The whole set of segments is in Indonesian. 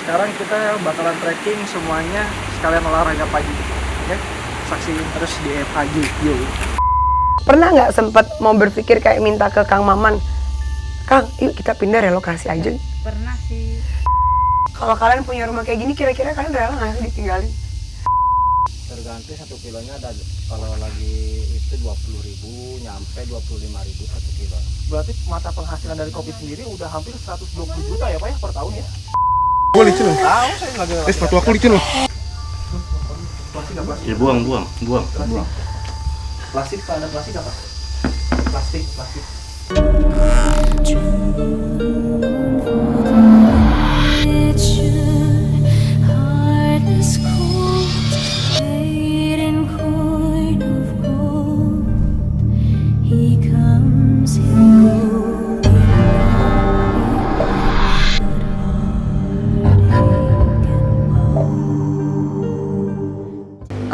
sekarang kita bakalan trekking semuanya sekalian olahraga pagi. Oke? Saksiin terus di FHG. Yuk. Pernah nggak sempet mau berpikir kayak minta ke Kang Maman, Kang, yuk kita pindah relokasi aja? Pernah sih. Kalau kalian punya rumah kayak gini, kira-kira kalian rela nggak sih ditinggalin? Tergantung 1 kilonya ada, kalau lagi itu 20.000, nyampe 25.000 1 kilo. Berarti mata penghasilan dari kopi sendiri udah hampir 120 juta ya Pak ya per tahun ya? Gua licin loh. Tahu saya lagi. Sepatu aku licin loh. Plastik. Ya buang. Plastik, Pak, ada plastik apa? Plastik.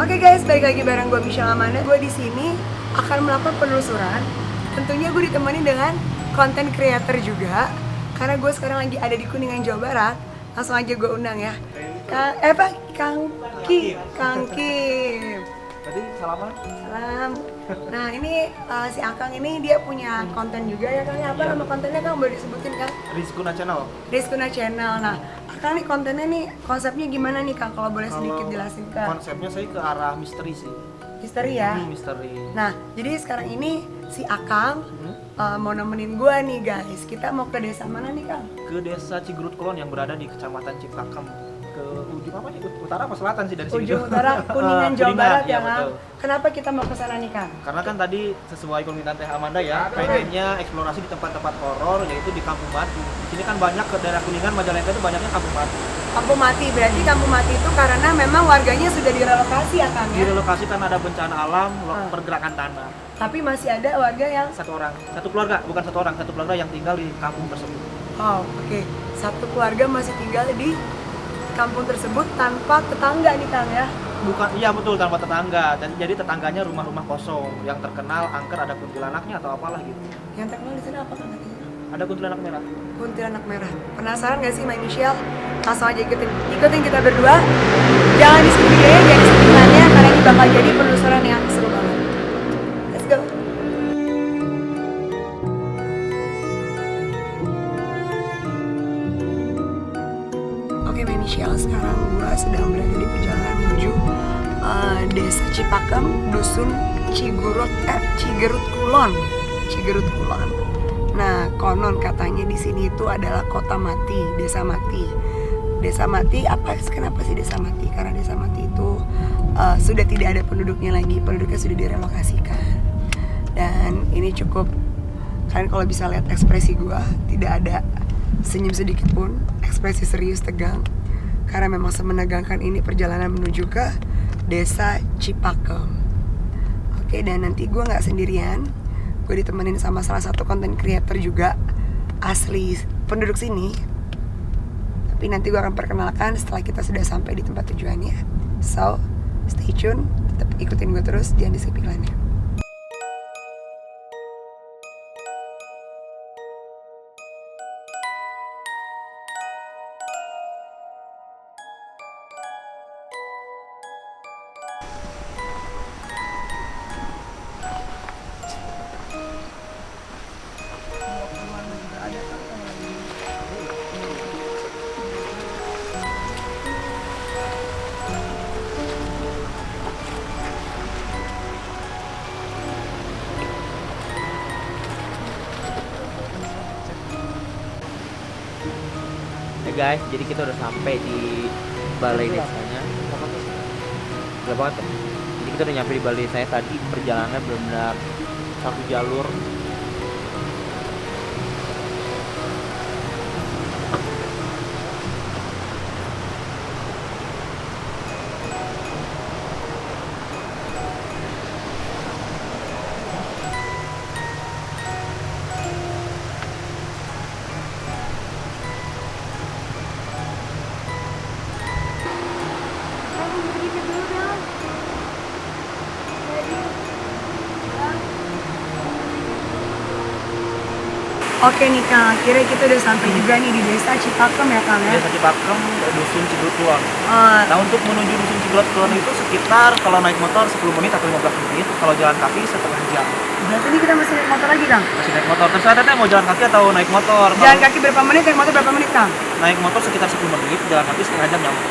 Oke guys, balik lagi bareng gue Michelle Amanda. Gue di sini akan melakukan penelusuran. Tentunya gue ditemani dengan konten creator juga, karena gue sekarang lagi ada di Kuningan, Jawa Barat. Langsung aja gue undang ya. Kang Kim. Tadi salaman? Salam. Nah ini si Akang ini dia punya konten juga ya Kang. Apa nama kontennya Kang? Boleh disebutin Kang? Rizkuna Channel. Rizkuna Channel. Nah, Akang nih kontennya nih konsepnya gimana nih Kang? Kalau boleh sedikit jelasin Kang. Konsepnya saya ke arah misteri sih. Misteri ya. Misteri. Nah, jadi sekarang ini si Akang mau nemenin gue nih guys. Kita mau ke desa mana nih Kang? Ke desa Cigerut Kulon yang berada di Kecamatan Cipakem. Ke ujung apa nih? Utara apa selatan sih dari sini? Ujung utara Kuningan, Jawa Barat ya iya, Kang. betul. Kenapa kita mau ke sana nih Kang? Karena kan tadi sesuai permintaan Teh Amanda ya, pengennya eksplorasi di tempat-tempat horor, yaitu di Kampung Batu. Di sini kan banyak ke daerah Kuningan, Majalengka itu banyaknya Kampung Batu. Kampung Mati, berarti Kampung Mati itu karena memang warganya sudah direlokasi ya Kang ya? Direlokasi karena ada bencana alam, pergerakan tanah. Tapi masih ada warga yang Satu keluarga yang tinggal di kampung tersebut. oh, oke. Satu keluarga masih tinggal di kampung tersebut tanpa tetangga nih Kang ya? Bukan, iya betul, tanpa tetangga. Dan jadi tetangganya rumah-rumah kosong yang terkenal angker ada kuntilanaknya atau apalah gitu. Yang terkenal di sana apa Kang katanya? Ada kuntilanak merah. Kuntilanak merah. Penasaran gak sih My Michelle? Langsung aja ikutin kita berdua. Jangan di skip videonya, jangan di skip iklannya, karena ini bakal jadi penelusuran yang seru banget. Let's go. Oke My Michelle, sekarang gue sedang berada di perjalanan menuju desa Cipakem, dusun Cigerut Kulon. Nah, konon katanya di sini itu adalah kota mati, desa mati. Desa mati kenapa sih desa mati? Karena desa mati itu sudah tidak ada penduduknya lagi, penduduknya sudah direlokasikan. Dan ini cukup, kalian kalau bisa lihat ekspresi gua, tidak ada senyum sedikit pun, ekspresi serius tegang. Karena memang semenegangkan ini perjalanan menuju ke desa Cipakem. Oke, dan nanti gua nggak sendirian. Gue ditemenin sama salah satu konten creator juga asli penduduk sini. Tapi nanti gue akan perkenalkan setelah kita sudah sampai di tempat tujuannya. So, stay tune, tetap ikutin gue terus, jangan di skip iklannya. Guys, jadi kita udah sampai di balai desanya. Udah banget. Jadi kita udah nyampe di balai desanya tadi, perjalanannya benar-benar satu jalur. Oke nih Kang, akhirnya kita udah sampai juga nih di desa Cipakem ya Kang ya. Desa Cipakem, dusun Cigurut Kulon. Oh, Nah untuk menuju dusun Cigurut Kulon itu sekitar kalau naik motor 10 menit atau 15 menit, kalau jalan kaki setengah jam. berarti ini kita masih naik motor lagi Kang? Masih naik motor, terserah teteh mau jalan kaki atau naik motor. Jalan kaki berapa menit, naik motor berapa menit Kang? Naik motor sekitar 10 menit, jalan kaki setengah jam nyampe.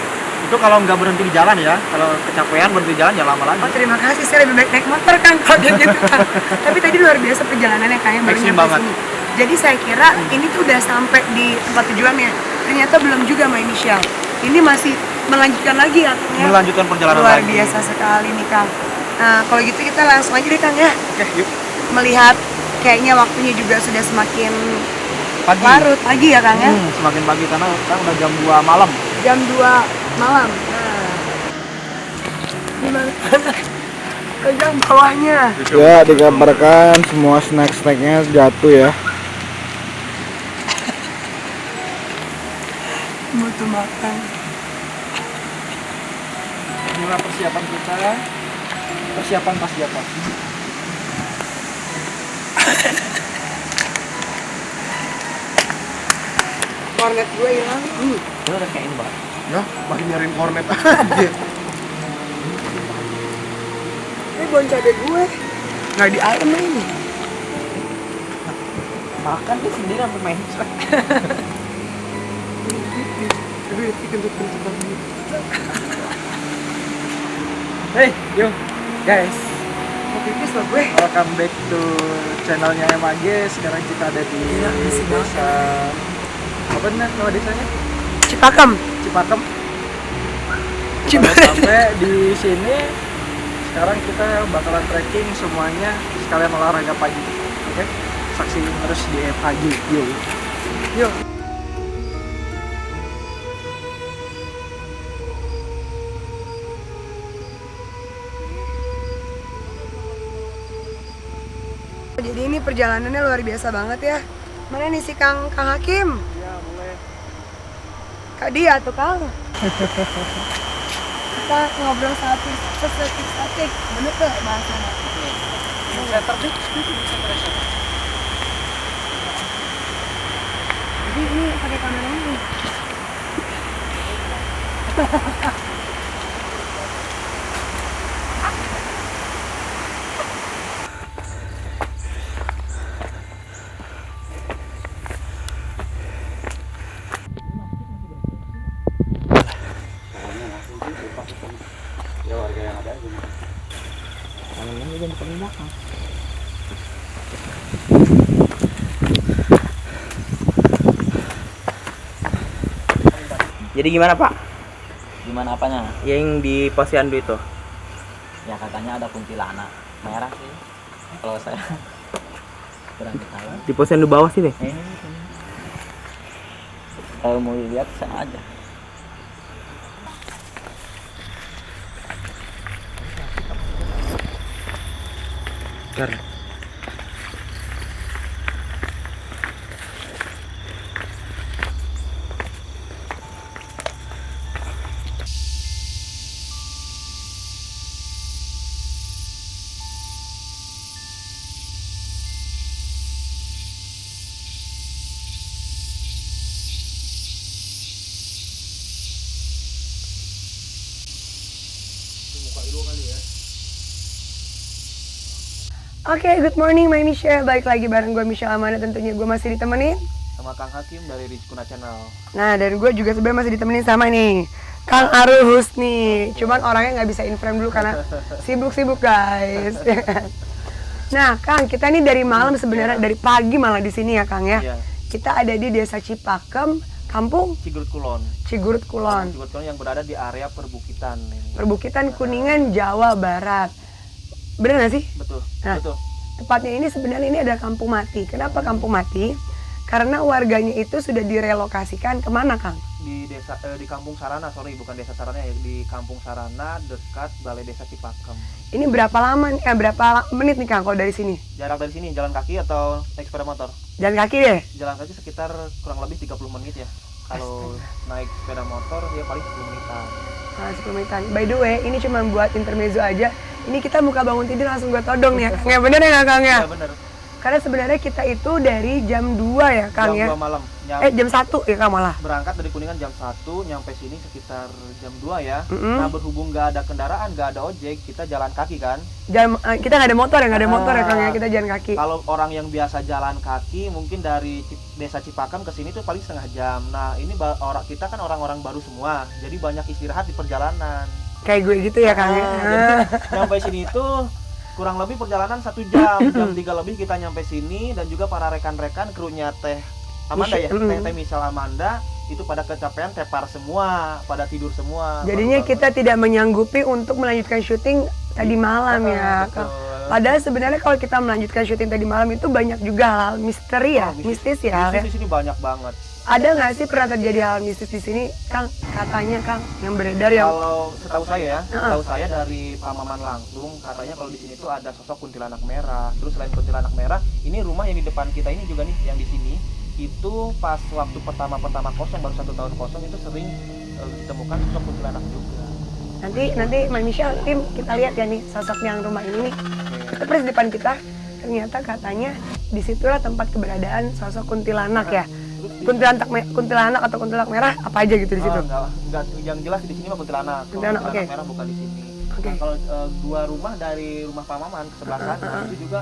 Itu kalau nggak berhenti di jalan ya, kalau kecapean berhenti di jalan ya lama lagi. Oh terima kasih, saya lebih baik naik motor Kang kalau kayak gitu Kang. Tapi tadi luar biasa perjalanannya Kang yang baru Ekstrim nyampe banget. sini. Jadi saya kira ini tuh udah sampai di tempat tujuannya. Ternyata belum juga My Michelle. Ini masih melanjutkan lagi ya Kang ya. Melanjutkan perjalanan Luar lagi. biasa sekali nih Kang. Nah kalau gitu kita langsung aja deh Kang ya. Oke, yuk. Melihat kayaknya waktunya juga sudah semakin Pagi. larut pagi ya Kang ya. Semakin pagi karena kan udah jam 2 malam. Jam 2 malam. Nah. Gimana? Pegang bawahnya. Ya, dikabarkan semua snack-snacknya jatuh ya. Butuh makan. Inilah persiapan kita. Persiapan pas jatuh. Kornet gue hilang. Itu udah kayak ini banget. Ya, makin nyariin kornet aja. Ini bon cabai gue. Nggak di ayam ini. Makan dia sendiri sampai main. Aduh, itu kentut-kentut banget. Hey, yo, guys. Mau pipis loh gue. Welcome back to channelnya MAG. Sekarang kita ada di desa apa nama desanya? Cipakem. Cipakem. Cipakem. Udah sampai di sini. Sekarang kita bakalan trekking semuanya sekalian olahraga pagi. Oke? Saksiin terus di MAG. Yo. Yuk. Jadi ini perjalanannya luar biasa banget ya. Mana nih si Kang Hakim? Ya, boleh. Kak dia tuh Kang. Kita ngobrol statik, bener tuh bahasanya. Setter deh. Jadi ini pakai kamera ini. Ya warga yang ada aja. Ini jangan paling belakang. Jadi gimana Pak? Gimana apanya? Yang di posyandu itu? Ya katanya ada kuntilanak merah sih. Kalau saya kurang tahu. Di posyandu bawah sini? Ini. Kalau mau lihat bisa aja. Bentar. Oke, good morning My Michelle. Balik lagi bareng gue Michelle Amanda, tentunya gue masih ditemenin. Sama Kang Hakim dari Rizkuna Channel. Nah, dan gue juga sebenarnya masih ditemenin sama nih Kang Arul Husni. Cuman orangnya nggak bisa in frame dulu karena sibuk-sibuk guys. Nah, Kang, kita nih dari malam sebenarnya, dari pagi malah di sini ya Kang ya. Iya. Kita ada di Desa Cipakem, Kampung Cigurut Kulon. Cigurut Kulon, Cigurut Kulon yang berada di area perbukitan. Perbukitan Kuningan, Jawa Barat. Bener nggak sih? Betul. Nah, Betul. tepatnya ini sebenarnya ini ada kampung mati. Kenapa kampung mati? Karena warganya itu sudah direlokasikan kemana, Kang? Di desa di Kampung Sarana, sorry bukan Desa Sarana ya, di Kampung Sarana dekat Balai Desa Cipakem. Ini berapa lama? Berapa menit nih, Kang? Kalau dari sini? Jarak dari sini jalan kaki atau naik sepeda motor? Jalan kaki deh. Jalan kaki sekitar kurang lebih 30 menit ya. Kalau naik sepeda motor ya paling 10 menitan. Nah, 10 menitan. By the way, ini cuma buat intermezzo aja. Ini kita buka bangun tidur langsung gue todong nih ya, Kang. Ya bener ya nggak, Kang ya? Iya bener. Karena sebenarnya kita itu dari jam 2 ya Kang Jam ya. 2 malam. Jam 1 ya Kang malah. Berangkat dari Kuningan jam 1, nyampe sini sekitar jam 2 ya. Mm-mm. Nah berhubung nggak ada kendaraan, nggak ada ojek, kita jalan kaki kan. Kita nggak ada motor ya, nggak ada motor ya Kang ya, kita jalan kaki. Kalau orang yang biasa jalan kaki mungkin dari desa Cipakam ke sini tuh paling setengah jam. Nah ini orang kita kan orang-orang baru semua, jadi banyak istirahat di perjalanan. Kayak gue gitu ya Kang ya. Jadi nyampe sini itu kurang lebih perjalanan 1 jam. Jam 3 lebih kita nyampe sini, dan juga para rekan-rekan krunya Teh Amanda ya, Teh Misal Amanda itu pada kecapean, tepar semua, pada tidur semua. Jadinya kita tidak menyanggupi untuk melanjutkan syuting tadi malam ya betul. Kang. Padahal sebenarnya kalau kita melanjutkan syuting tadi malam itu banyak juga hal misteri ya, mistis ya. Mistis di sini banyak banget. Ada nggak sih pernah terjadi hal mistis di sini, Kang? Katanya Kang yang beredar yang Kalau setahu saya ya, setahu saya dari Pak Maman langsung katanya kalau di sini tuh ada sosok kuntilanak merah. Terus selain kuntilanak merah, ini rumah yang di depan kita ini juga nih, yang di sini itu pas waktu pertama kosong, baru 1 tahun kosong, itu sering ditemukan sosok kuntilanak juga. nanti Mbak Michelle, tim kita lihat ya nih sosok yang rumah ini nih. Terus di depan kita ternyata katanya disitulah tempat keberadaan sosok kuntilanak ya. Kuntilanak atau kuntilanak merah apa aja gitu di situ? Enggak, yang jelas di sini mah kuntilanak. Kuntilanak, Kuntilanak oke. merah bukan di sini. Oke. Nah, kalau 2 rumah dari rumah Pak Maman ke sebelah sana itu juga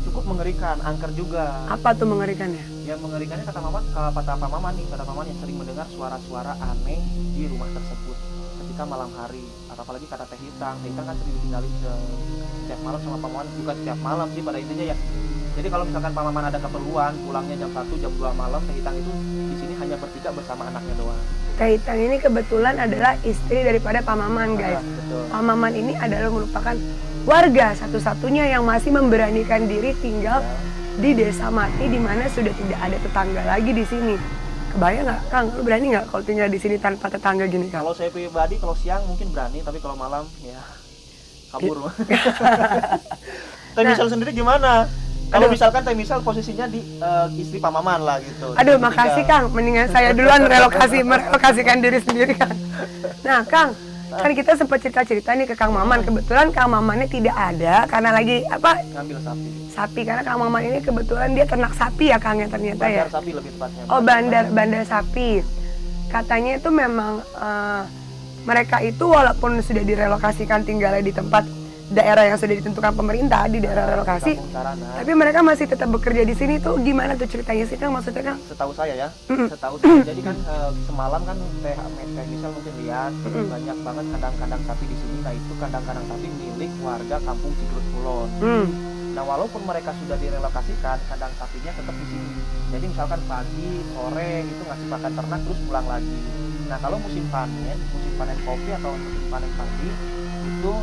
cukup mengerikan, angker juga. Apa tuh mengerikannya? Yang mengerikannya kata Pak Maman nih, kata Maman yang sering mendengar suara-suara aneh di rumah tersebut ketika malam hari. Apalagi kata Teh Hitang kan sering ditinggalin setiap malam sama Pak Maman, bukan setiap malam sih pada intinya ya. Jadi kalau misalkan Pak Maman ada keperluan, pulangnya jam 1, jam 2 malam, Teh Hitang itu di sini hanya bertiga bersama anaknya doang. Teh Hitang ini kebetulan adalah istri daripada Pak Maman guys. Betul. Pak Maman ini adalah merupakan warga satu-satunya yang masih memberanikan diri tinggal di Desa Mati, di mana sudah tidak ada tetangga lagi di sini. Kebayang nggak, Kang? Lu berani nggak kalau tinggal di sini tanpa tetangga gini, Kang? Kalau saya pribadi, kalau siang mungkin berani, tapi kalau malam ya kabur. Teh Misal sendiri gimana? Kalau misalkan Teh Misal posisinya di istri Pak Maman lah gitu. Aduh, makasih Kang. Mendingan saya duluan merelokasikan diri sendiri, Kang. Nah, Kang, kan kita sempat cerita-cerita nih ke Kang Maman. Kebetulan Kang Mamannya tidak ada karena lagi apa? Ngambil sapi. Sapi, karena Kang Maman ini kebetulan dia ternak sapi ya, Kang, ya ternyata ya. Bandar sapi lebih tepatnya. Oh, bandar sapi. Katanya itu memang mereka itu walaupun sudah direlokasikan tinggalnya di tempat daerah yang sudah ditentukan pemerintah, di daerah relokasi, tapi mereka masih tetap bekerja di sini. Tuh gimana tuh ceritanya sih, Kang? Maksudnya, Kang? Setahu saya ya, setahu saya. Jadi kan semalam kan Teh Misal mungkin lihat banyak banget kandang-kandang sapi di sini. Nah itu kandang-kandang sapi milik warga Kampung Cikrut Kulon. Nah walaupun mereka sudah direlokasikan, kandang sapinya tetap di sini. Jadi misalkan pagi, sore itu ngasih makan ternak terus pulang lagi. Nah kalau musim panen kopi atau musim panen padi itu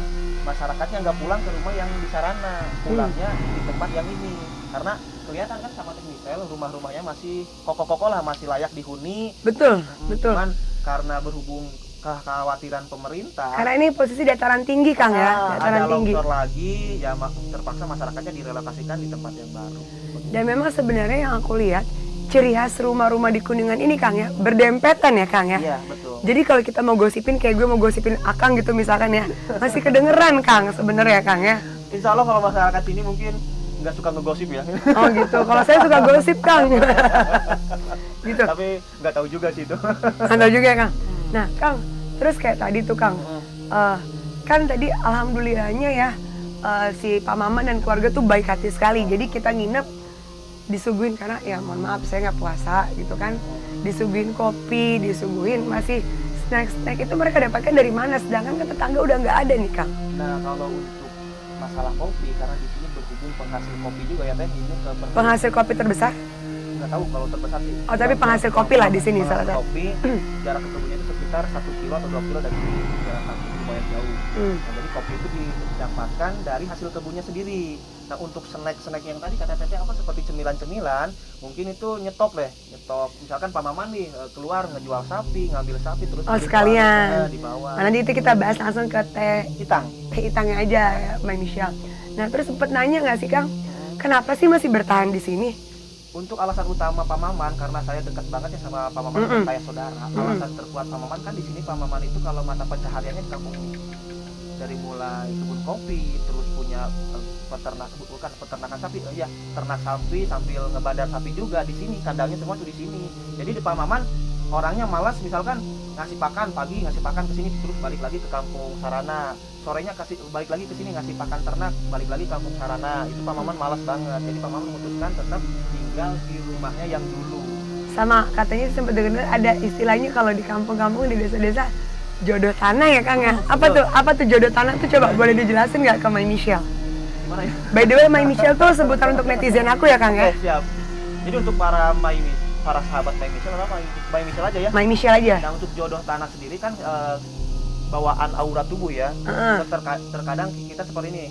masyarakatnya nggak pulang ke rumah yang di Sarana, pulangnya di tempat yang ini. Karena kelihatan kan sama Teh Misal, rumah-rumahnya masih kokoh-kokoh lah, masih layak dihuni. Betul. Cuman karena berhubung kekhawatiran pemerintah, Karena ini posisi dataran tinggi, Kang ya, dataran ada tinggi. longsor lagi, ya terpaksa masyarakatnya direlokasikan di tempat yang baru. Dan memang sebenarnya yang aku lihat ciri khas rumah-rumah di Kuningan ini, Kang ya, berdempetan ya, Kang ya. Iya betul. Jadi kalau kita mau gosipin, kayak gue mau gosipin Akang gitu misalkan ya, masih kedengeran, Kang, sebenarnya, Kang ya. Insya Allah kalau masyarakat sini mungkin nggak suka ngegosip ya. Oh gitu. Kalau saya suka gosip, Kang. Gitu. Tapi nggak tahu juga sih itu. Tahu juga ya, Kang. Nah, Kang, terus kayak tadi tuh, Kang, kan tadi alhamdulillahnya ya si Pak Maman dan keluarga tuh baik hati sekali. Jadi kita nginep disuguhin, karena ya mohon maaf saya nggak puasa gitu kan, disuguhin kopi, disuguhin masih snack itu mereka dapatkan dari mana, sedangkan kan tetangga udah nggak ada nih, Kang. Nah kalau untuk masalah kopi, karena di sini berhubung penghasil kopi juga ya Teh, ini ke Penghasil kopi terbesar? nggak tahu kalau terbesar sih. Oh, tapi penghasil kopi lah di sini salah satu. Kopi jarak ke kebunnya itu sekitar 1 kilo atau 2 kilo dari sini, jarak kaki lumayan jauh. Nah, jadi kopi itu didapatkan dari hasil kebunnya sendiri. Nah untuk snack yang tadi kata Teteh apa seperti cemilan-cemilan, mungkin itu nyetop. Misalkan Pak Maman nih keluar ngejual sapi, ngambil sapi terus sekalian dibawa. Nah, nanti itu kita bahas langsung ke Teh Hitang. Hitangnya aja ya, Mbak Michelle. Nah terus sempet nanya nggak sih, Kang, kenapa sih masih bertahan di sini? Untuk alasan utama Pak Maman, karena saya dekat banget ya sama Pak Maman, kayak saudara. Alasan terkuat Pak Maman kan di sini, Pak Maman itu kalau mata pencahariannya di kampung ini. Dari mulai kebun kopi, terus punya peternak, bukan peternakan sapi, ya ternak sapi sambil ngebadar sapi juga di sini, kandangnya semua tuh di sini. Jadi di Pak Maman orangnya malas, misalkan ngasih pakan pagi, ngasih pakan ke sini, terus balik lagi ke kampung Sarana, sorenya kasih balik lagi ke sini ngasih pakan ternak, balik lagi ke kampung Sarana. Itu Pak Maman malas banget. Jadi Pak Maman memutuskan tetap tinggal di rumahnya yang dulu. Sama katanya sempat dengar ada istilahnya kalau di kampung-kampung, di desa-desa, jodoh tanah ya Kang ya. Apa tuh jodoh tanah tuh, coba boleh dijelasin nggak ke My Michelle? Gimana ya? By the way, My Michelle tuh sebutan untuk netizen aku ya Kang ya. Siap. Jadi untuk para sahabat My Michelle, apa My Michelle aja ya. My Michelle aja. Nah untuk jodoh tanah sendiri kan bawaan aura tubuh ya. Terkadang kita seperti ini,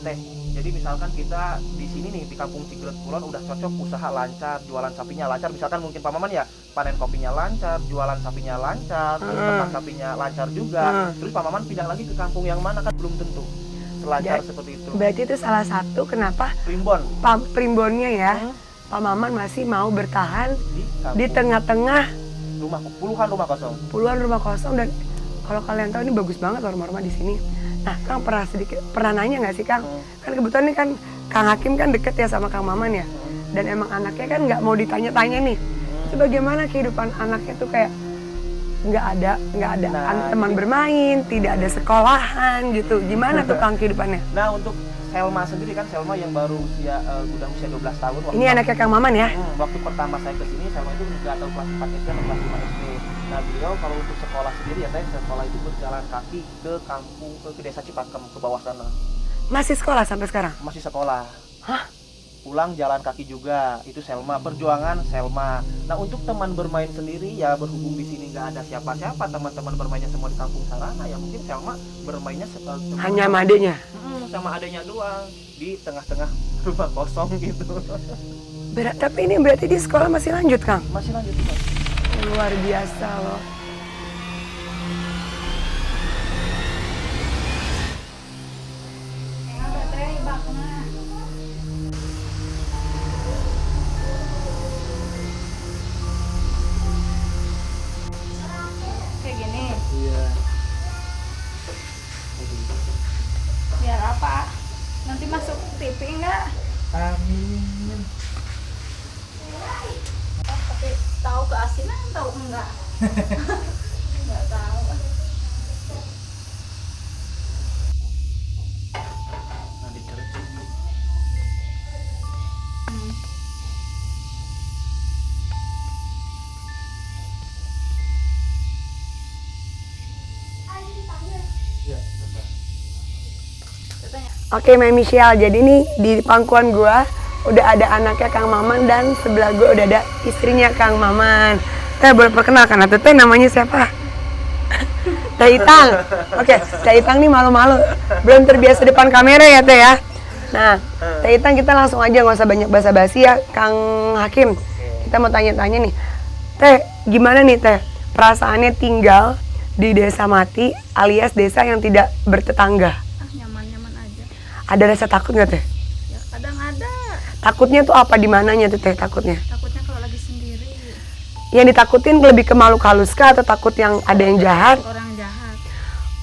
Teh. Jadi misalkan kita di sini nih di kampung Ciglet Kulon udah cocok, usaha lancar, jualan sapinya lancar. Misalkan mungkin Pak Maman ya panen kopinya lancar, jualan sapinya lancar, terus ternak sapinya lancar juga. Terus Pak Maman pindah lagi ke kampung yang mana kan belum tentu selancar seperti itu. Berarti itu salah satu kenapa Primbon. Primbonnya ya, Pak Maman masih mau bertahan di tengah-tengah puluhan rumah kosong. Dan kalau kalian tahu ini bagus banget loh rumah-rumah di sini. Nah, Kang pernah nanya nggak sih Kang? Kan kebetulan nih kan Kang Hakim kan deket ya sama Kang Maman ya. Dan emang anaknya kan nggak mau ditanya-tanya nih. Itu bagaimana kehidupan anaknya tuh, kayak nggak ada teman bermain, tidak ada sekolahan gitu. Gimana tuh Kang kehidupannya? Nah untuk Selma sendiri kan, Selma yang baru usia 12 tahun. Ini anaknya Kang Maman ya? Waktu pertama saya kesini, Selma itu nggak tahu kelas 4 SD atau kelas 5 SD. Nah beliau kalau untuk sekolah sendiri ya, saya sekolah itu berjalan kaki ke kampung, ke desa Cipakem, ke bawah sana. Masih sekolah sampai sekarang? Masih sekolah. Hah? Pulang jalan kaki juga, itu Selma, perjuangan Selma. Nah untuk teman bermain sendiri ya, berhubung di sini nggak ada siapa-siapa, teman-teman bermainnya semua di kampung Sarana, ya mungkin Selma bermainnya hanya sama adiknya? Sama adanya doang di tengah-tengah rumah kosong gitu. Tapi ini berarti di sekolah masih lanjut Kang? Masih lanjut Kang. Luar biasa loh. Kayak gini. Iya. Biar apa? Nanti masuk TV enggak? Amin. Tapi tahu keasinan, tahu enggak? Enggak tahu. Nah, dicari. Oke, My Michelle, jadi nih di pangkuan gua udah ada anaknya Kang Maman dan sebelah gua udah ada istrinya Kang Maman. Teh boleh perkenalkan atau Teh namanya siapa? Teh Itang. Oke, Teh Itang nih malu-malu, belum terbiasa depan kamera ya Teh ya. Nah, Teh Itang kita langsung aja, nggak usah banyak basa-basi ya Kang Hakim. Kita mau tanya-tanya nih, Teh gimana nih Teh perasaannya tinggal di desa mati alias desa yang tidak bertetangga? Nyaman-nyaman aja. Ada rasa takut nggak Teh? Ya kadang ada. Takutnya tuh apa, di mananya tuh Teh takutnya? Takutnya kalau lagi sendiri. Yang ditakutin lebih ke makhluk halus kah atau takut yang ada yang jahat? Orang jahat.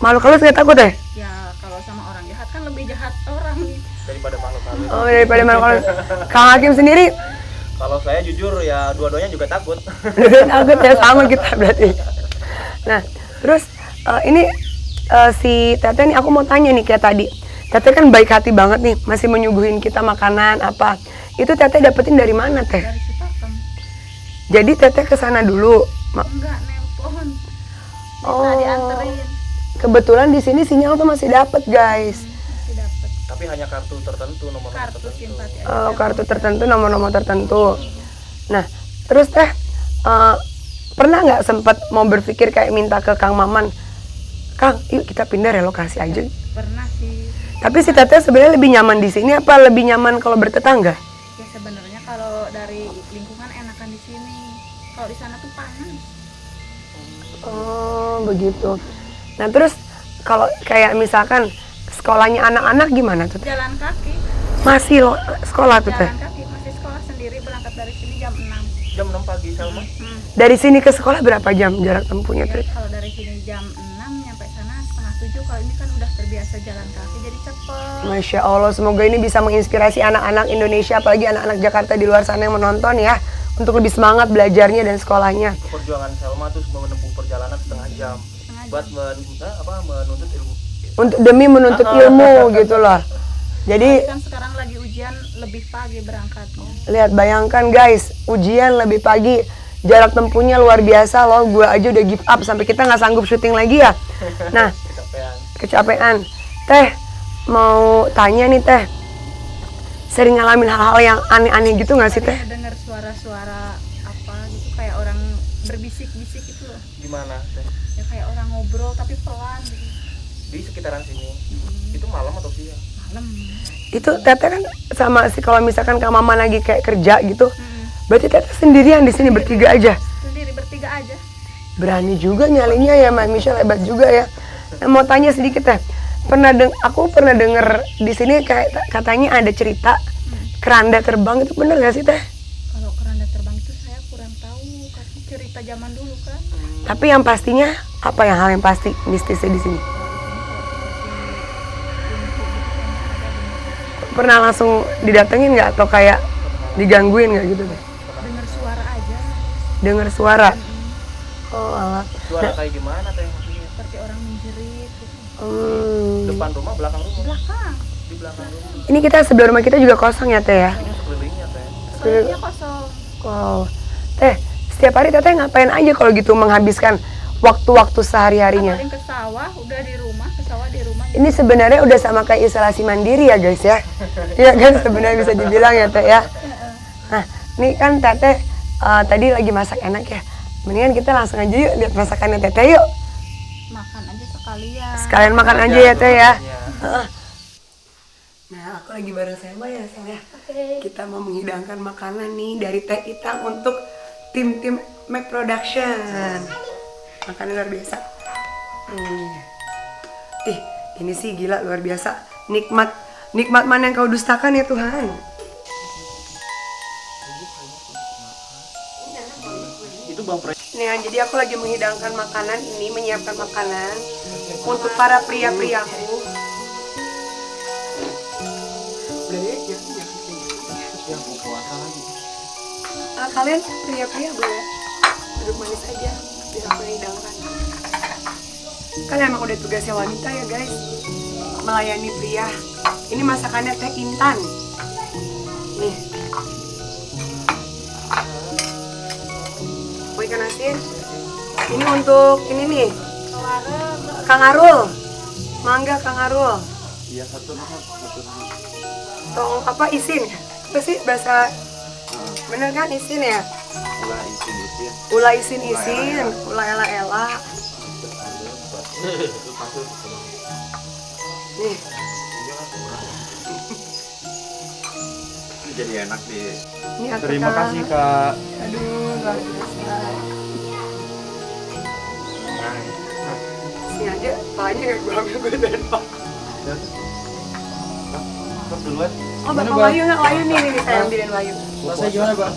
Makhluk halus nggak takut Teh? Ya kalau sama orang jahat kan lebih jahat orang. Daripada makhluk halus. Oh, daripada makhluk halus. Kang Hakim sendiri? Kalau saya jujur ya dua-duanya juga takut. Takut ya, sama kita berarti. Nah, terus ini si Teteh nih aku mau tanya nih kayak tadi. Teteh kan baik hati banget nih, masih menyuguhin kita makanan apa. Itu Teteh dapetin dari mana Teh? Dari Cipakem. Jadi Teteh kesana dulu. Enggak, nelpon. Oh. Dianterin. Kebetulan di sini sinyal tuh masih dapet guys. Masih dapat Tapi hanya kartu tertentu, nomor kartu tertentu. simpati aja. Oh, kartu tertentu, nomor-nomor tertentu. Nah, terus Teh pernah nggak sempet mau berpikir kayak minta ke Kang Maman, Kang, yuk kita pindah relokasi aja. Pernah sih. Tapi si Teteh sebenarnya lebih nyaman di sini apa lebih nyaman kalau bertetangga? Ya sebenarnya kalau dari lingkungan enakan di sini. Kalau di sana tuh panas. Oh, begitu. Nah, terus kalau kayak misalkan sekolahnya anak-anak gimana tuh? Jalan kaki. Masih lo sekolah tuh Teh? Jalan kaki masih sekolah sendiri, berangkat dari sini jam 6. Jam 6 pagi Salma. Dari sini ke sekolah berapa jam jarak tempuhnya tuh? Kalau dari sini jam 6 6 nyampe sana setengah 7. Kalau ini kan udah terbiasa jalan kaki jadi cepet. Masya Allah, semoga ini bisa menginspirasi anak-anak Indonesia, apalagi anak-anak Jakarta di luar sana yang menonton ya, untuk lebih semangat belajarnya dan sekolahnya. Perjuangan Selma tuh menempuh perjalanan setengah jam buat menuntut ilmu. Untuk demi menuntut ilmu gitu loh. Jadi Kan sekarang lagi ujian lebih pagi berangkatnya. lihat, bayangkan guys, ujian lebih pagi, jarak tempuhnya luar biasa loh. Gue aja udah give up sampai kita nggak sanggup syuting lagi ya. Nah, kecapean. Teh, mau tanya nih Teh, sering ngalamin hal-hal yang aneh-aneh gitu nggak sih Teh? Dengar suara-suara apa gitu kayak orang berbisik-bisik gitu loh. Gimana Teh? Ya kayak orang ngobrol tapi pelan gitu. Di sekitaran sini. Itu malam atau siang? Malam. Itu Teteh kan sama sih, kalau misalkan Kak Mama lagi kayak kerja gitu, berarti Teteh sendirian di sini bertiga aja. Sendiri bertiga aja. Berani juga nyalinya ya, Mbak Michelle, hebat juga ya. Nah, mau tanya sedikit Teh, aku pernah denger di sini kayak katanya ada cerita keranda terbang, itu bener gak sih Teh? Kalau keranda terbang itu saya kurang tahu karena cerita zaman dulu kan. Tapi yang pastinya apa yang hal yang pasti mistisnya di sini? Pernah langsung didatengin nggak atau kayak digangguin nggak gitu Teh? Dengar suara aja. Dengar suara. Oh alah. Suara kayak gimana Teh maksudnya? Seperti orang menjerit gitu. Depan rumah, belakang rumah? Belakang. Di belakang rumah. Ini kita sebelah rumah kita juga kosong ya Teh ya? Ini sekelilingnya Teh. Sekelilingnya kosong. Wow. Teh, setiap hari Teteh ngapain aja kalau gitu menghabiskan waktu-waktu sehari-harinya? Paling ke sawah, udah di rumah, ke sawah di rumah. Ini sebenarnya udah sama kayak isolasi mandiri ya guys ya. Iya kan sebenarnya bisa dibilang ya Teh ya. Nah, ini kan Teteh tadi lagi masak enak ya. Mendingan kita langsung aja yuk lihat masakannya Teteh yuk. Makan aja sekalian. Sekalian makan aja ya Teh ya. Nah, aku lagi bareng Selma ya Selma. Kita mau menghidangkan makanan nih dari Teh Itang untuk tim Make Production. Makanan luar biasa. Ih, ini sih gila luar biasa. Nikmat mana yang kau dustakan ya Tuhan. Itu Bang Pre. Nah, jadi aku lagi menghidangkan makanan ini, menyiapkan makanan untuk para pria-priaku. Udah ya, jangan. Yang mau puasa lagi. Kalian pria-pria boleh duduk manis aja, biar aku yang hidangkan. Kalian emang udah tugasnya wanita ya guys, melayani pria. Ini masakannya Teh Intan. Nih. Oh, ikan asin. Ini untuk ini nih. Kang Arul. Mangga Kang Arul. Iya, satu. Tong apa isin? Apa sih bahasa? Bener kan isin ya? Ula isin. Ula ela. Nih. Jadi enak deh. Ini aku Terima Kak. kasih Kak. Aduh, luar biasa. Sini aja, palanya gak gue ambil, gue dari Pak. Stop duluan. Oh, Bapak Wahyu nggak? Wahyu nih, saya ambilin Wahyu. Rasanya gimana Bang?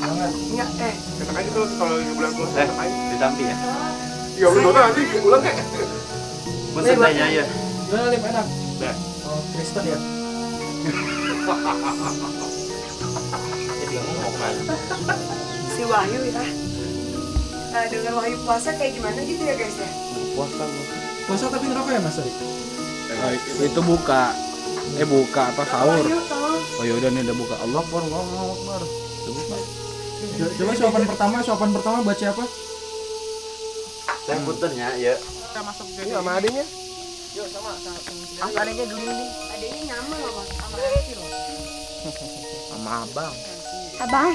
Enggak, Enak aja tuh kalau bulan puasa. Ditampi ya. Ya udah nanti ulang kayak. Bosan tanya ya. Gimana Lip, enak? Udah. Oh, Kristen ya? Jadi kamu mau kemana? si Wahyu ya. Dengar Wahyu puasa kayak gimana gitu ya guys ya? Puasa gua. Puasa tapi ngerokok ya Mas Ari? Itu buka apa sahur. Wahyu tolong. Oh yaudah nih udah buka. Allah Akbar, Allahu Akbar. Udah buka. Coba suapan pertama baca apa? Saya puternya ya. Ini sama adanya. Yuk sama adanya dulu nih. Adanya nyaman loh Mas, sama Nancy loh. Sama abang. Abang.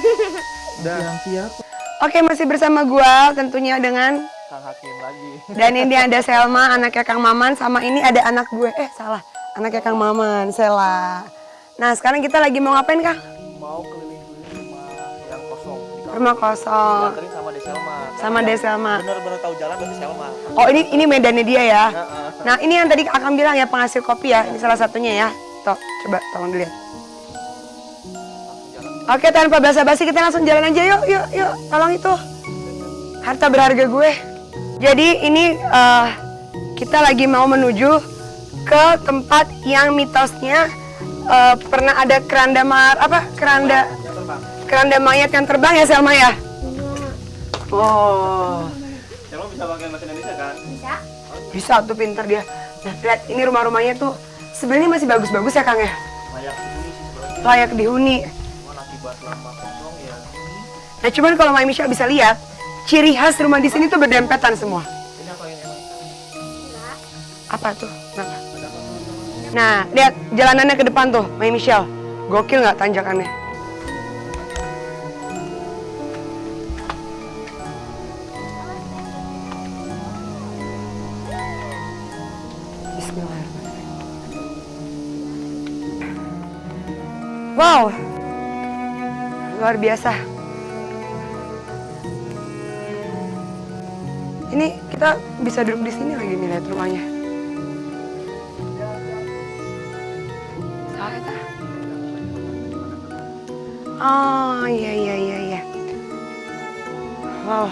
Yang siapa? Oke, masih bersama gua tentunya dengan Kang Hakim lagi. dan ini ada Selma, anaknya Kang Maman, sama ini ada anak gue. Salah. Anaknya Kang Maman, Sela. Nah, sekarang kita lagi mau ngapain, Kang? Mau keliling-keliling rumah yang kosong. Rumah kosong. Dianterin sama Deselma. Sama Deselma. Bener-bener tahu jalan berarti Selma. Oh, ini medannya dia ya. Nah, ini yang tadi Akang bilang ya, penghasil kopi ya. Ini salah satunya ya. Tuh, coba tolong dilihat. Oke, tanpa basa-basi kita langsung jalan aja yuk. Tolong itu. Harta berharga gue. Jadi ini kita lagi mau menuju ke tempat yang mitosnya pernah ada keranda mayat yang terbang ya Selma ya? Oh. Selma bisa pakai bahasa Indonesia kan? Bisa? Bisa tuh, pinter dia. Nah, lihat ini rumah-rumahnya tuh sebenarnya masih bagus-bagus ya Kang ya? Layak dihuni sih sebenarnya. Layak dihuni. Cuman akibat lama kosong ya. Nah, cuman kalau Mai Michelle bisa lihat, ciri khas rumah di sini tuh berdempetan semua. Ini apa ini? Apa tuh? Kenapa? Nah, lihat jalanannya ke depan tuh, Mai Michelle. Gokil nggak tanjakannya? Bismillahirrahmanirrahim. Wow, luar biasa. Ini kita bisa duduk di sini lagi nih, lihat rumahnya. Oh iya. Wow.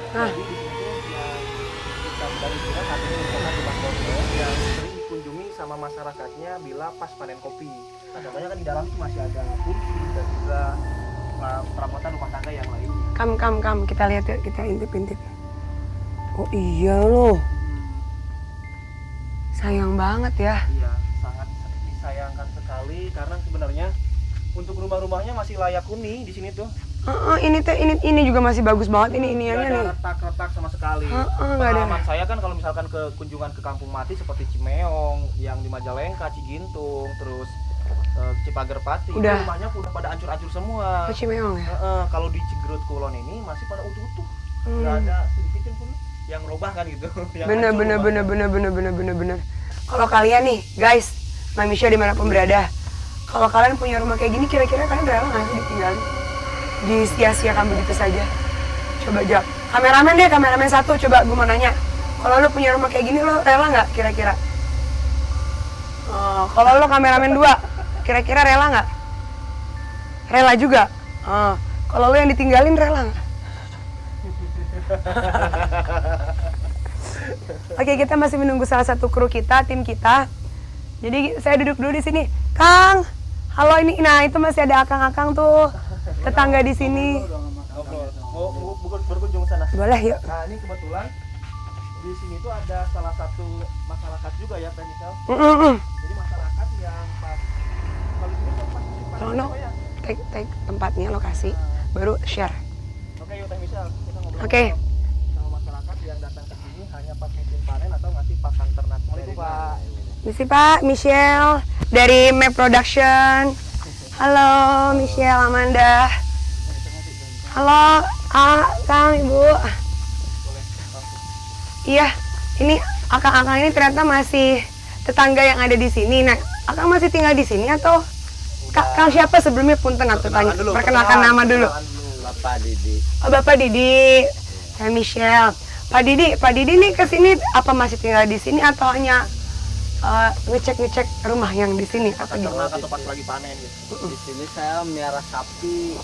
Nah, Dari kita saat ini merupakan rumah kosong yang sering dikunjungi sama masyarakatnya bila pas panen kopi. Nah, contohnya kan di dalam tuh masih ada kursi dan juga perabotan rumah tangga yang lainnya. kam, kita lihat yuk, kita intip-intip. Oh iya loh. Sayang banget ya. Iya, sangat disayangkan sekali karena sebenarnya untuk rumah-rumahnya masih layak huni di sini tuh. Ini juga masih bagus banget ini Nggak iniannya ada nih. retak-retak sama sekali. Nggak ada. Pengalaman saya kan kalau misalkan ke kunjungan ke Kampung Mati seperti Cimeong, yang di Majalengka, Cigintung, terus Cipager Pati, itu Udah. rumahnya udah pada hancur-hancur semua. Oh, Cimeong ya. Kalau di Cigerut Kulon ini masih pada utuh-utuh, nggak ada sedikit pun yang robah kan gitu. Yang Bener. hancur rumahnya. Kalau kalian nih, guys, Mami Michelle dimanapun berada, kalau kalian punya rumah kayak gini, kira-kira kalian rela nggak sih ditinggalin? Disia-siakan begitu saja? Coba jawab. Kameramen satu, coba gue mau nanya. Kalau lo punya rumah kayak gini, lo rela nggak kira-kira? Kalau lo kameramen dua, kira-kira rela nggak? Rela juga. Kalau lo yang ditinggalin, rela nggak? Oke, kita masih menunggu salah satu kru kita, tim kita. Jadi saya duduk dulu di sini. Kang, halo ini. Nah, itu masih ada akang-akang tuh, tetangga di sini. Mau berkunjung sana. Boleh yuk. Nah, ini kebetulan di sini tuh ada salah satu masyarakat juga ya, Teh Michelle. Jadi masyarakat yang pas kalau di sini tuh pas musim panen Tolong dong, apa ya? tag tempatnya, lokasi, baru share. Oke, yuk Teh Michelle, kita ngobrol Oke. sama masyarakat yang datang ke sini hanya pas musim panen atau ngasih pakan ternak. Assalamualaikum Pak. Misi Pak, Michelle dari Map Production. Halo Michelle, Amanda. Halo Kang, Ibu. Iya, ini akang-akang ini ternyata masih tetangga yang ada di sini. Nah, akang masih tinggal di sini atau Kang siapa sebelumnya, punten atau tanya? Perkenalkan nama dulu. Bapak Didi. Oh, Bapak Didi. Saya Michelle. Pak Didi nih ke sini apa masih tinggal di sini atau hanya ngecek rumah yang di sini atau Pakan gimana? ternak atau pas lagi panen gitu. Di sini saya miara sapi.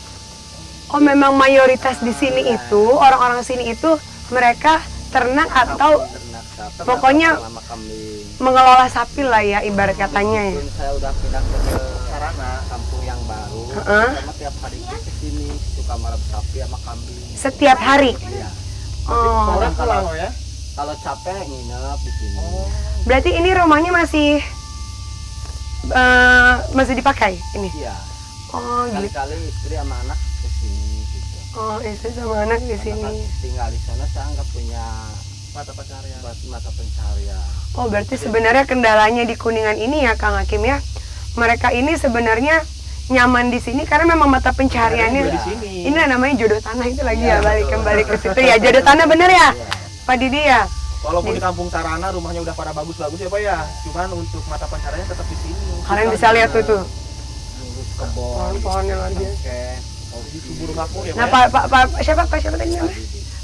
Oh, memang mayoritas di sini itu orang-orang sini itu mereka ternak atau Ternak sapi. Pokoknya- sama kambing. mengelola sapi lah ya, ibarat katanya ya. Meskipun saya udah pindah ke Sarana, kampung yang baru. Sama tiap hari itu ke sini suka marah sapi sama kambing. Setiap hari. Iya. Oh, Orang pulang ya. Kalau capek nginep di sini. berarti ini rumahnya masih dipakai ini. Iya. Oh, gitu. Kali-kali istri sama anak ke sini gitu. Oh, istri sama anak di Karena sini. kan tinggal di sana saya nggak punya Mata pencarian. mata pencarian. Oh, berarti sebenarnya kendalanya di Kuningan ini ya Kang Hakim ya. Mereka ini sebenarnya nyaman di sini karena memang mata pencariannya di sini. ini namanya jodoh tanah itu lagi ya, balik kembali ke situ ya. Jodoh tanah bener ya? Pak Didi ya? Walaupun di kampung Sarana rumahnya udah pada bagus-bagus ya Pak ya. Cuman untuk mata pencariannya tetap di sini. Kalian bisa lihat tuh tuh. Ngurus kebon. Pohon-pohonnya luar biasa. Di subur makmur ya Nah, Pak. siapa tadi namanya?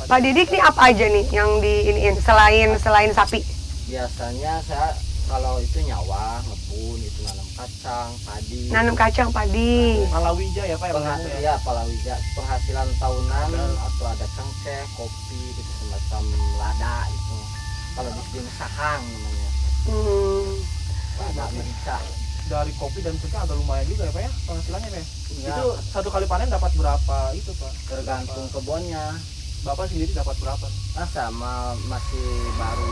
Pak Didik nih apa aja nih yang diiniin selain sapi? Biasanya saya kalau itu nyawa, ngebun, itu nanam kacang, padi. Nanam kacang, padi. Palawija ya Pak ya? Penghasilan ya palawija, penghasilan tahunan atau ada cengkeh, kopi gitu semacam lada itu. Kalau di sini sahang namanya. Lada merica. Dari kopi dan cengkeh agak lumayan juga ya Pak ya penghasilannya Pak? Ya, Itu satu kali panen dapat berapa itu Pak? tergantung kebunnya. Bapak sendiri dapat berapa? Nah, sama masih baru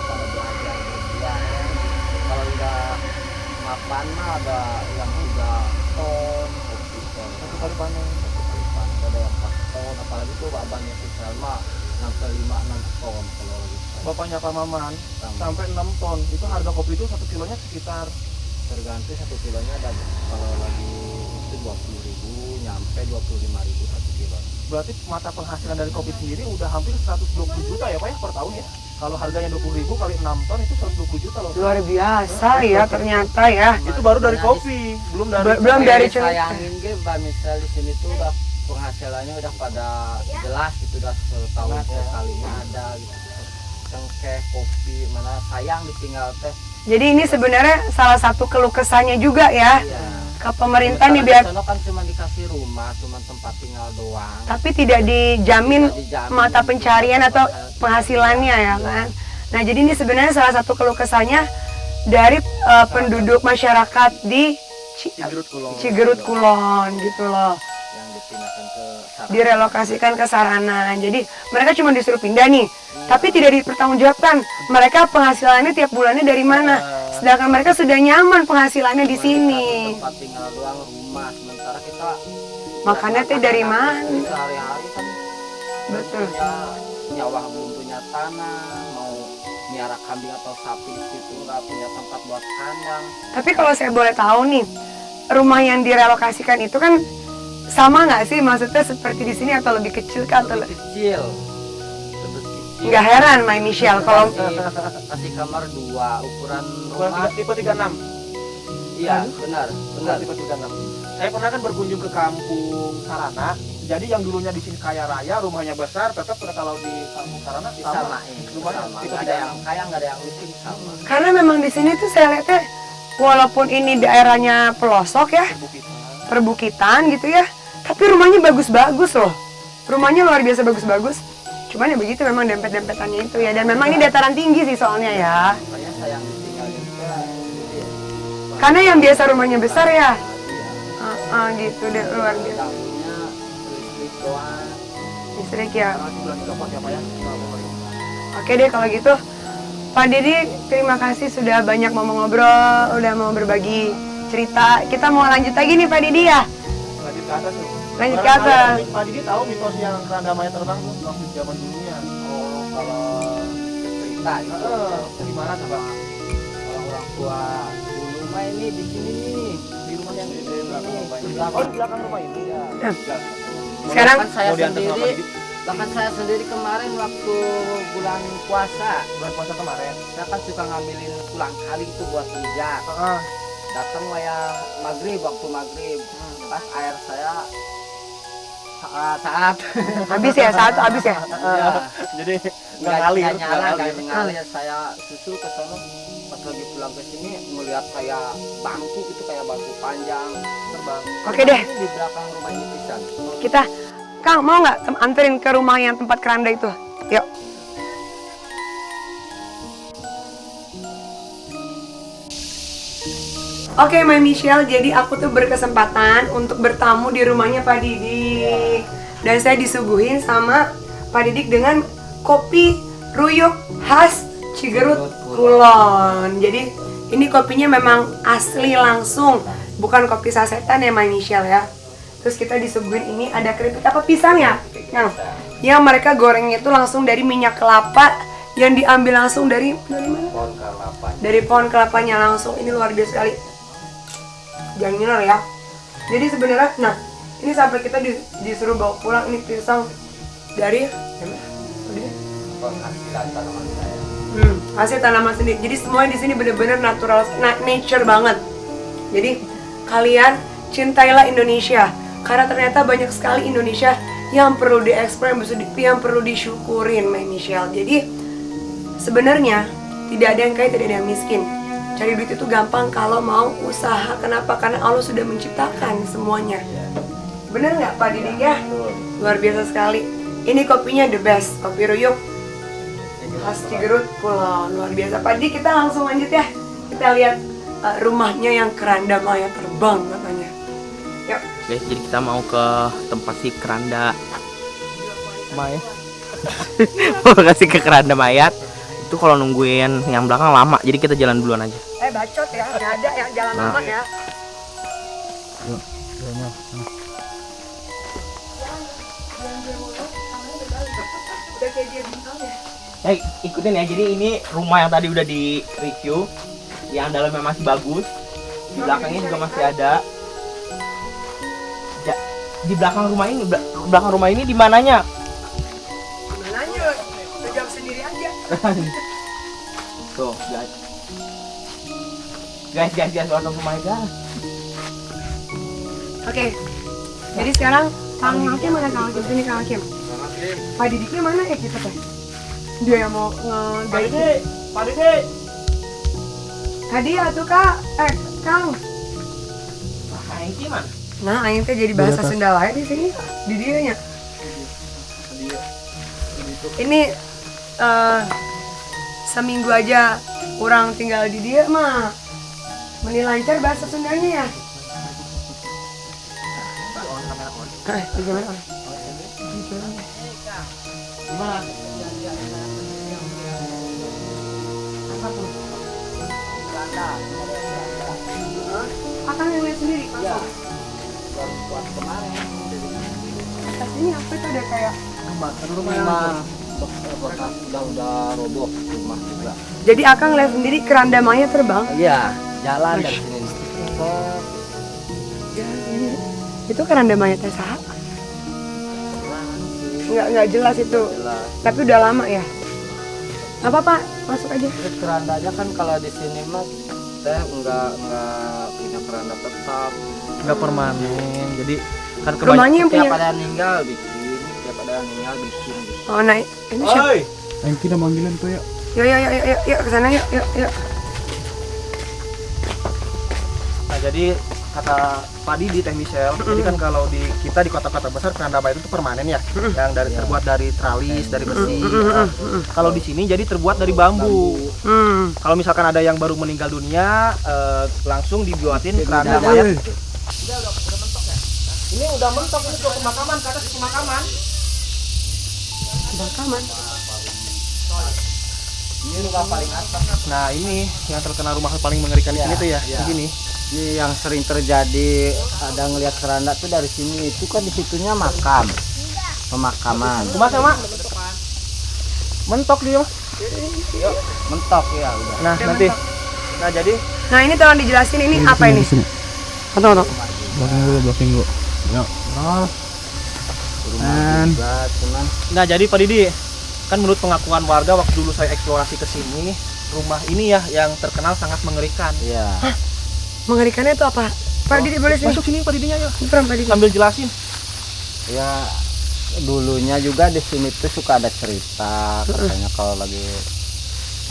pada belajar berbulan. Kalau udah mapan mah ada yang 3 ton, kopi ton. Satu kali panen. Ada yang 4 ton, apalagi tuh abangnya si Selma sampai 5-6 ton kalau lagi. Bapaknya Pak Maman sampai 6 ton. Itu harga kopi itu 1 kilonya sekitar Tergantung 1 kilonya dan kalau lagi itu 20.000 nyampe 25.000 1 kilo. berarti mata penghasilan dari kopi sendiri udah hampir 120 juta ya Pak ya per tahun ya. Kalau harganya 20.000 kali 6 ton itu 120 juta loh. Luar biasa ya ternyata ya. Itu baru dari kopi, belum dari Belum dari sayangin ge Mbak misal di sini tuh udah penghasilannya udah pada jelas gitu, udah setahun sekalinya ada gitu. Cengkeh, kopi, mana sayang ditinggal teh. Jadi ini sebenarnya salah satu keluh kesahnya juga ya. Iya. Ke pemerintah nih biar, Sono kan cuma dikasih rumah, cuma tempat tinggal doang. tapi tidak dijamin Tidak dijamin mata pencarian atau penghasilannya ya kan. Nah jadi ini sebenarnya salah satu keluh kesahnya dari penduduk masyarakat di Cigerut Kulon gitu loh. Yang dipindahkan ke Sarang. Direlokasikan ke Sarana. Jadi mereka cuma disuruh pindah nih, tapi tidak dipertanggungjawabkan mereka penghasilannya tiap bulannya dari mana. Sedangkan mereka sudah nyaman penghasilannya di sini. Tempat tinggal doang, rumah. Sementara kita Makannya teh dari mana? sehari-hari kan Betul. punya nyawa, belum punya tanah, mau miara kambing atau sapi di situ nggak punya tempat buat kandang. Tapi kalau saya boleh tahu nih, rumah yang direlokasikan itu kan sama nggak sih? Maksudnya seperti di sini atau lebih kecil kah? Atau Lebih kecil. nggak heran, My Michelle, kalau Kasih kamar 2, ukuran Bukan rumah. tipe 36. Iya, benar. Bukan tipe 36. Saya pernah kan berkunjung ke kampung Sarana. Jadi yang dulunya di sini kaya raya, rumahnya besar, tetap kalau di kampung Sarana sama. Disamain. Rumahnya Sama. tipe Nggak ada 36. yang kaya, nggak ada yang miskin, sama. karena memang di sini tuh saya lihatnya walaupun ini daerahnya pelosok ya, perbukitan gitu ya, tapi rumahnya bagus-bagus loh. Rumahnya luar biasa bagus-bagus. Cuman ya begitu memang dempet-dempetannya itu ya. Dan memang ini dataran tinggi sih soalnya ya. Makanya saya yang ditinggalin ke Karena yang biasa rumahnya besar ya. Gitu deh, luar biasa. tamunya listrik doang. Listrik ya. Bulan keempat ya Pak ya. Oke deh kalau gitu. Pak Didi, terima kasih sudah banyak mau ngobrol, udah mau berbagi cerita. Kita mau lanjut lagi nih Pak Didi ya. Lanjut ke atas tuh. Lanjut ke atas. Pak Didi tahu mitos yang keranda mayat terbang tuh waktu zaman dulunya. Oh, kalau cerita itu Gimana tuh Bang? orang-orang tua dulu mah ini di sini nih, di rumah yang di sini. Oh, di belakang rumah ini ya. Sekarang Bahkan saya mau diantar sama sendiri, Didi? bahkan saya sendiri kemarin waktu bulan puasa, Bulan puasa kemarin. saya kan suka ngambilin pulang kaling tuh buat rujak. Datang wayah maghrib, waktu maghrib, pas air saya saat habis ya, satu habis ya. Jadi nggak ngalir. nggak nyala, nggak ngalir. Saya susul ke sana, pas lagi pulang ke sini melihat kayak bangku itu, kayak bangku panjang terbang. Oke deh. Ini di belakang rumah ini pisan. Kita, Kang mau nggak anterin ke rumah yang tempat keranda itu? Yuk. Oke, My Michelle, jadi aku tuh berkesempatan untuk bertamu di rumahnya Pak Didik. Dan saya disuguhin sama Pak Didik dengan kopi ruyuk khas Cigerut Kulon. Jadi ini kopinya memang asli langsung, bukan kopi sasetan ya My Michelle ya. Terus kita disuguhin ini ada keripik apa pisang ya? Yang mereka gorengnya itu langsung dari minyak kelapa yang diambil langsung dari mana? Pohon kelapa. Dari pohon kelapanya langsung. Ini luar biasa sekali. Jangan ngiler ya. Jadi sebenarnya, nah ini sampai kita disuruh bawa pulang ini pisang dari Penghasilan tanaman saya. hasil tanaman sendiri. Jadi semuanya di sini benar-benar natural, nature banget. Jadi kalian cintailah Indonesia karena ternyata banyak sekali Indonesia yang perlu dieksplor, yang perlu disyukurin, My Michelle. Jadi sebenarnya tidak ada yang kaya, tidak ada yang miskin. Cari duit itu gampang kalau mau usaha. Kenapa? Karena Allah sudah menciptakan semuanya. Bener nggak Pak Diding ya? Luar biasa sekali. Ini kopinya the best, kopi Ruyuk khas Cigerut Kulon. Luar biasa. Pak Didi, kita langsung lanjut ya. Kita lihat rumahnya yang keranda maya terbang katanya. Yuk. Guys, jadi kita mau ke tempat si keranda mayat. Mau kasih ke keranda mayat. Itu kalau nungguin yang belakang lama, jadi kita jalan duluan aja. Bacot ya, nggak ada yang jalan lama ya. Udah kayak dia bintang ya. Ikutin ya, jadi ini rumah yang tadi udah di review. Yang dalamnya masih bagus. Di belakangnya juga masih ada. Di belakang rumah ini di mananya? Mananya? Udah jawab sendiri aja. Tuh, guys, welcome to my guys. Oke. Jadi sekarang Kang Hakim mana Kang Hakim? Sini Kang Hakim. Pak Didiknya mana ya kita teh? Dia yang mau nge-guide. Pak Didi. Tadi atuh Kak, Kang. Nah, ini mana? Nah, aing teh jadi bahasa Sunda wae di sini. Di dieu nya. Ini seminggu aja kurang tinggal di dia mah. Meni lancar bahasa Sundanya ya. Gimana? Gimana? Apa tuh? Akan yang lihat sendiri Pak. Ya. Baru buat kemarin. Atas ini apa itu ada kayak Rumah bekas udah roboh rumah juga. jadi Akang lihat sendiri keranda maya terbang. Iya, jalan dari sini. Itu keranda maya teh saha? Nggak jelas itu. Jelas. Tapi udah lama ya. Nggak apa-apa, masuk aja. Terus kerandanya kan kalau di sini mah teh nggak punya keranda tetap. Nggak permanen. Jadi kan Rumahnya yang Tiap punya. ada yang ninggal bikin, tiap ada yang ninggal bikin. Gitu. Oh, nah ini siapa? Yang kita manggilin tuh ya. Yuk kesana yuk. Nah, jadi kata Pak Didi Teh Michelle, jadi kan kalau kita di kota-kota besar keranda maya itu permanen ya, yang terbuat dari tralis, dari besi. Nah, kalau di sini jadi terbuat dari bambu. Kalau misalkan ada yang baru meninggal dunia, langsung dibuatin keranda mayat. Ini udah mentok, ini ke pemakaman, ke atas pemakaman. Bakaman. Ini rumah paling atas. Nah, ini yang terkena rumah paling mengerikan di sini tuh ya, Iya. begini. Ini yang sering terjadi, ada ngelihat keranda tuh dari sini. Itu kan di situnya makam, pemakaman. Cuma sama mentok dia mah. Mentok ya udah. Nah, nanti. Nah, jadi Nah ini tolong dijelasin ini apa ini? Tunggu. Blocking dulu. Yuk. Rumah juga, cuman nah jadi Pak Didi, kan menurut pengakuan warga waktu dulu saya eksplorasi ke sini, rumah ini ya yang terkenal sangat mengerikan. iya. Mengerikannya itu apa? Pak Didi boleh sini? Masuk sini Pak Didinya yuk. Pak Didi. Sambil jelasin. Ya dulunya juga di sini tuh suka ada cerita, katanya kalau lagi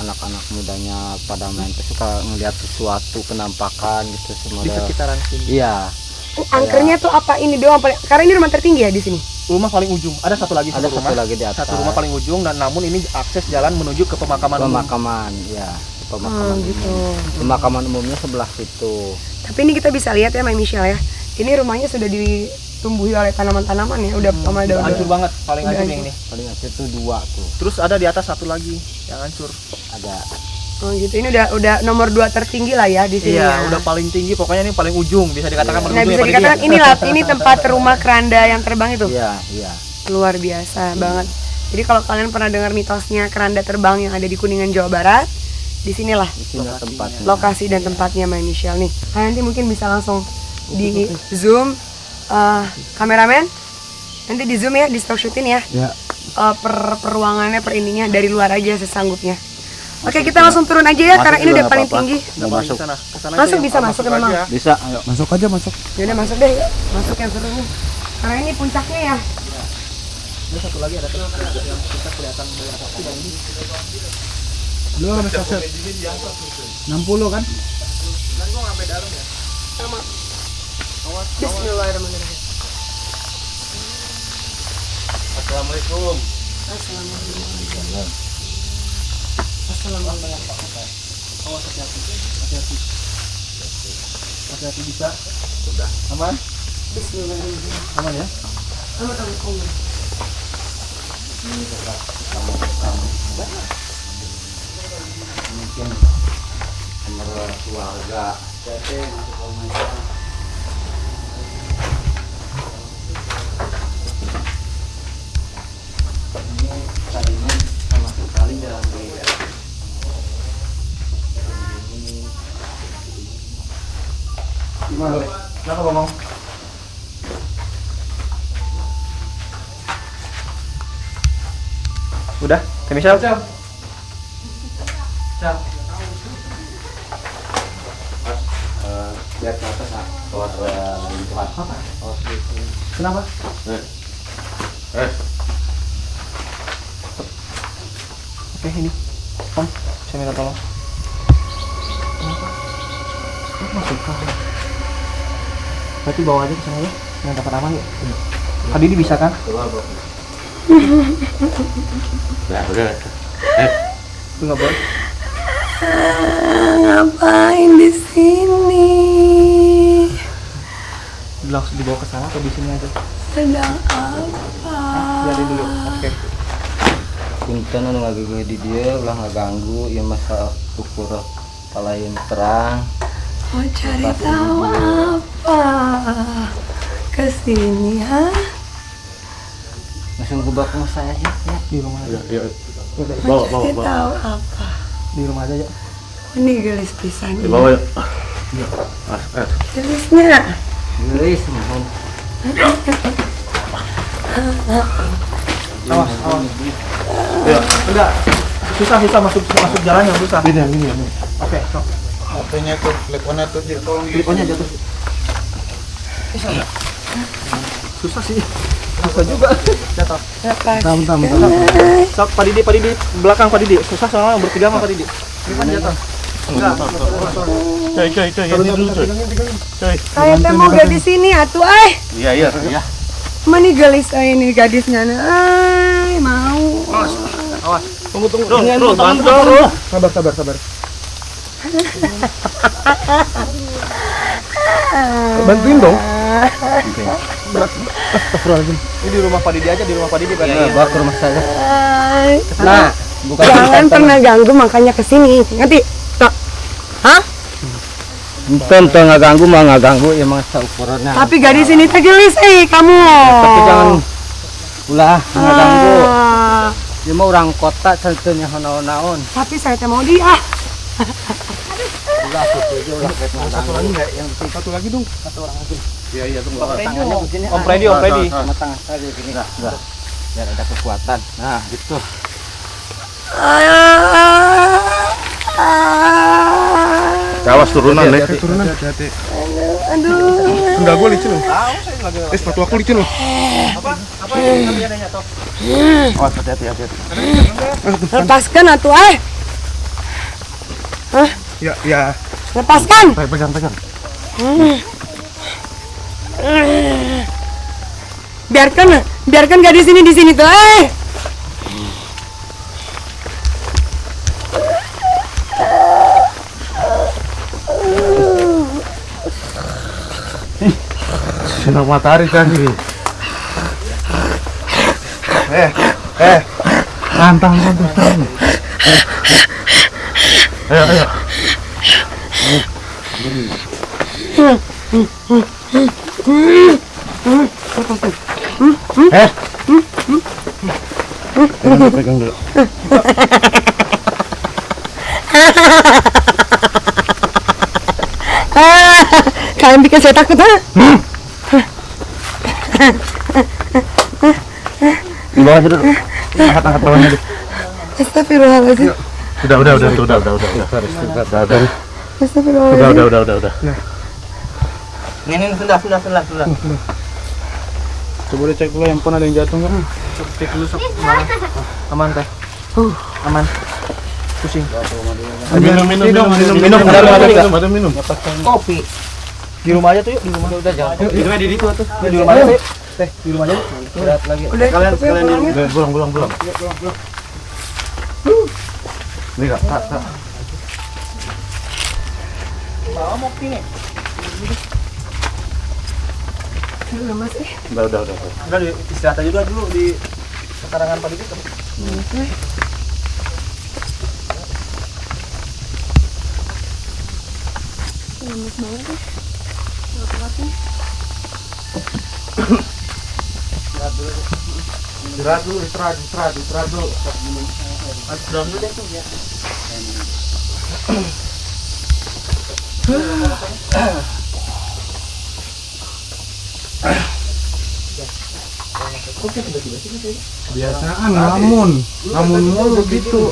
anak-anak mudanya pada main tuh suka ngelihat sesuatu penampakan gitu Di semua. sekitaran sini. Iya, Angkernya tuh apa ini doang paling? Karena ini rumah tertinggi ya di sini. Rumah paling ujung. Ada satu lagi ada satu rumah. satu lagi di atas. Satu rumah paling ujung dan namun ini akses jalan menuju ke pemakaman umum. pemakaman, ya. Pemakaman gitu. umum. Pemakaman umumnya sebelah situ. Tapi ini kita bisa lihat ya Mbak Michelle ya. Ini rumahnya sudah ditumbuhi oleh tanaman-tanaman ya, udah sama daun. Hancur banget, paling Udah hancur hancur. yang ini. Paling atas itu dua tuh. Terus ada di atas satu lagi yang hancur. Ada. Oh gitu. Ini udah nomor 2 tertinggi lah ya di sini. Iya, ya. udah paling tinggi, pokoknya ini paling ujung, bisa dikatakan paling Nah ujung bisa ya, Pak Didi dikatakan ya? inilah ini tempat rumah keranda yang terbang itu. Iya, iya. Luar biasa banget. Jadi kalau kalian pernah dengar mitosnya keranda terbang yang ada di Kuningan Jawa Barat, di sinilah Di sini tempatnya. lokasi dan tempatnya Mbak Michelle nih. Kalian nanti mungkin bisa langsung di zoom kameramen. Nanti di zoom ya, di stock shootin ya. Ya. Per ruangannya, per ininya dari luar aja sesanggupnya. Oke, kita langsung turun aja ya karena ini udah paling tinggi. Mau masuk. Sana, ke sana Masuk aja, bisa masuk memang. aja. Bisa, ayo. Masuk aja masuk. Yaudah masuk deh, yuk. Masuk yang seru nih. Karena ini puncaknya ya. Ini satu lagi ada yang kita kelihatan dari atas tidak ini. Belum saset. 60 kan? Bismillahirrahmanirrahim. Assalamualaikum. Hati-hati bisa. Sudah. Aman? Bismillahirrahmanirrahim. Aman ya? Aman, aman, aman. Mungkin menurut keluarga ini tadinya sama sekali jarang beda. Gimana? Kenapa ngomong? Udah, Teh Michelle? Michelle. Biar ke atas keluar lingkungan. Apa? Oh, gitu. Kenapa? Oke, ini. Om, saya minta tolong. Kenapa? Masuk kah? Berarti bawa aja ke sana ya, yang dapat aman ya. Tadi bisa kan? Nah, udah. Itu nggak boleh. Ngapain di sini? Langsung dibawa ke sana atau di sini aja? Sedang apa? Biarin dulu. Oke. Punten anu ngagege di dia ulah ngaganggu ieu masa ukur palain terang. Mau cari tahu apa? Kesini, ha? Langsung gebak rumah saya aja ya. Di rumah aja. Ya, Mau cari tahu apa? Di rumah aja ya. Ini gelis pisan ini. Bawa ya. Gelisnya. Gelis mohon. Awas, awas. Ya, enggak. Susah masuk jalannya, susah. Ini. Oke, sok. HP-nya tuh, teleponnya tuh tolong Teleponnya jatuh. Susah sih. Susah juga. Jatuh. Lepaskan. Sok, Pak Didi, belakang Pak Didi. Susah soalnya bertiga sama Pak Didi. Teleponnya jatuh. Enggak. Coy, ini dulu coy. Coy. Saya teh mau gadis sini atuh, Iya. Mana gelis ini gadisnya, ay mau. Awas. Tunggu. Terus bantu. Sabar. Bantuin dong. Astagfirullahaladzim. Ini di rumah Pak Didi aja, di rumah Pak Didi berarti. Ya, bawa ke rumah saya. Ay. Nah, bukan Jangan pernah ganggu makanya kesini, ngerti? Tok. Hah? Enten ngaganggu mah ngaganggu ya masa ukurannya. Tapi gadis ini teh gelis, kamu. Tapi jangan ulah ngaganggu. Ah, Dia mah orang kota centenya naon-naon. tapi saya teh mau dia. Ulah setuju ulah kayak ngaganggu. Satu lagi dong. Satu orang lagi. Iya, tunggu. Tangannya begini. Om Freddy. Sama tangan saya begini. Nah, biar ada kekuatan. Nah, gitu. Awas turunan nih. turunan hati-hati. Aduh. Enggak, gue licin loh. Tahu saya lagi. Sepatu aku licin loh. Apa yang tadi adanya toh? Awas hati-hati. Lepaskan atuh, Ya. Lepaskan. Pegang. Biarkan gadis ini di sini tuh, Sinar matahari tadi. Tantang. Ayo. Pegang dulu. Kalian bikin saya takut, ha? Di bawah aja dulu. Angkat bawahnya dulu. Astagfirullahaladzim. Udah. Astagfirullahaladzim. Udah. Ini sudah. Coba dicek dulu handphone ada yang jatuh nggak? Cek dulu sok. Aman teh. Aman. pusing. Minum, ada minum. Kopi. Di rumah aja tuh yuk, di rumah. Udah jangan. Minumnya di situ tuh. Di rumah aja tuh. Teh, di rumah aja. Berat lagi. Udah kalian Udah, pulang. Ini kak. Bawa mau pini. udah mas Udah. Udah istirahat aja dulu di pekarangan pagi itu. lemes banget deh. Nggak kuat nih. Istirahat dulu. Down dulu deh tuh ya. Biasaan lamun mulu gitu.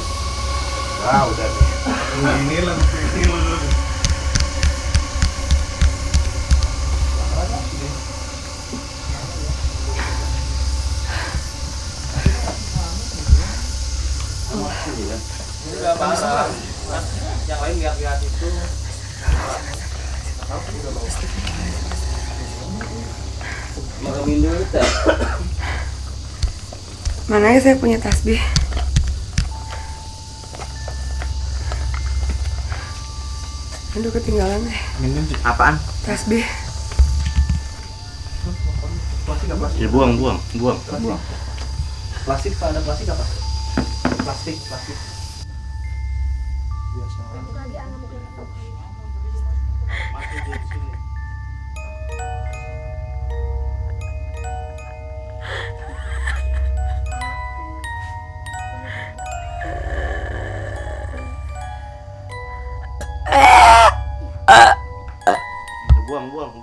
Yang lain lihat itu. Mana ya saya punya tasbih. Aduh ketinggalan deh. Apaan? Tasbih. Ya buang. Plastik, kalau ada plastik apa? Plastik.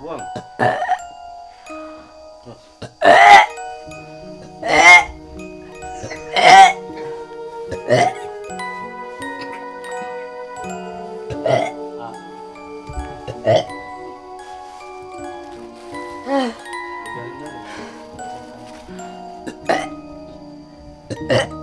Buang. Eh